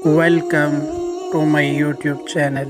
Welcome to my YouTube channel.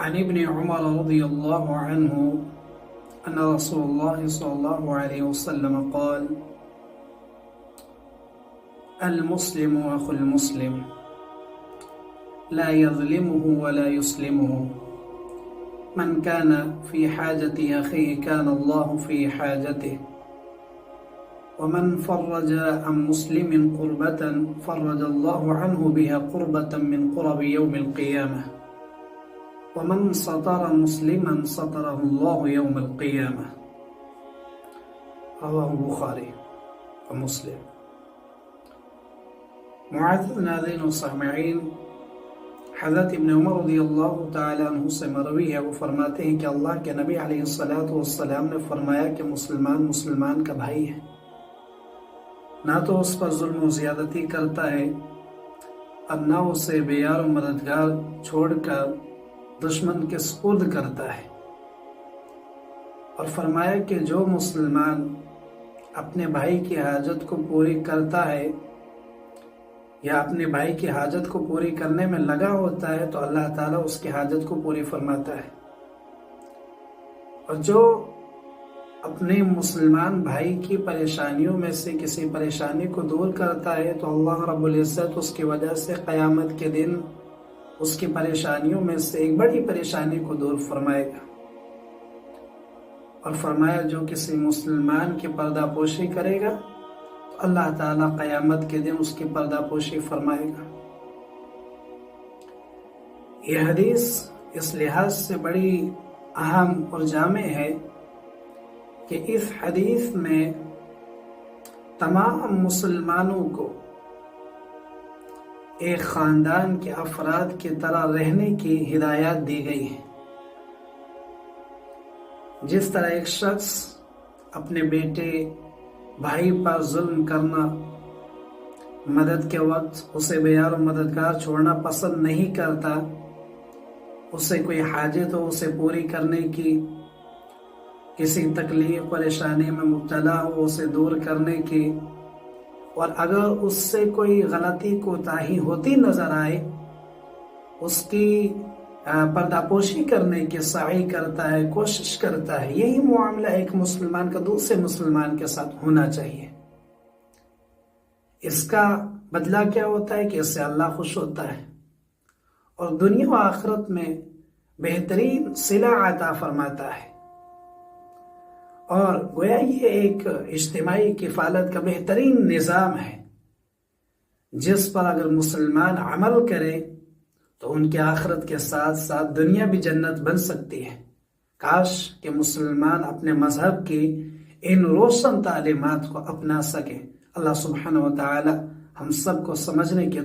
عن ابن عمر رضي الله عنه أن رسول الله صلى الله عليه وسلم قال: المسلم أخو المسلم لا يظلمه ولا يسلمه، من كان في حاجة أخيه كان الله في حاجته، ومن فرج عن مسلم قربة فرج الله عنه بها قربة من قرب يوم القيامة، ومن ستر مسلما ستره الله يوم القيامة۔ رواه البخاري ومسلم۔ معزز ناظرین و سامعین، حضرت ابن عمر رضی اللہ تعالیٰ عنہ سے مروی ہے، وہ فرماتے ہیں کہ اللہ کے نبی علیہ السلام نے فرمایا کہ مسلمان کا بھائی ہے، نہ تو اس پر ظلم و زیادتی کرتا ہے اور نہ اسے بے یار و مددگار چھوڑ کر دشمن کے سپرد کرتا ہے، اور فرمایا کہ جو مسلمان اپنے بھائی کی حاجت کو پوری کرتا ہے یا اپنے بھائی کی حاجت کو پوری کرنے میں لگا ہوتا ہے تو اللہ تعالیٰ اس کی حاجت کو پوری فرماتا ہے، اور جو اپنے مسلمان بھائی کی پریشانیوں میں سے کسی پریشانی کو دور کرتا ہے تو اللہ رب العزت اس کی وجہ سے قیامت کے دن اس کی پریشانیوں میں سے ایک بڑی پریشانی کو دور فرمائے گا، اور فرمایا جو کسی مسلمان کی پردہ پوشی کرے گا اللہ تعالیٰ قیامت کے دن اس کی پردہ پوشی فرمائے گا۔ یہ حدیث اس لحاظ سے بڑی اہم اور جامع ہے کہ اس حدیث میں تمام مسلمانوں کو ایک خاندان کے افراد کی طرح رہنے کی ہدایات دی گئی ہے۔ جس طرح ایک شخص اپنے بیٹے بھائی پر ظلم کرنا، مدد کے وقت اسے بے یار و مددگار چھوڑنا پسند نہیں کرتا، اسے کوئی حاجت ہو اسے پوری کرنے کی، کسی تکلیف پریشانی میں مبتلا ہو اسے دور کرنے کی، اور اگر اس سے کوئی غلطی کوتاہی ہوتی نظر آئے اس کی پردہ پوشی کرنے کی سعی کرتا ہے، کوشش کرتا ہے۔ یہی معاملہ ایک مسلمان کا دوسرے مسلمان کے ساتھ ہونا چاہیے۔ اس کا بدلہ کیا ہوتا ہے کہ اس سے اللہ خوش ہوتا ہے اور دنیا و آخرت میں بہترین صلہ عطا فرماتا ہے، اور گویا یہ ایک اجتماعی کفالت کا بہترین نظام ہے جس پر اگر مسلمان عمل کرے تو ان کے آخرت کے ساتھ ساتھ دنیا بھی جنت بن سکتی ہے۔ کاش کہ مسلمان اپنے مذہب کی ان روشن تعلیمات کو اپنا سکیں۔ اللہ سبحانہ و تعالی ہم سب کو سمجھنے کی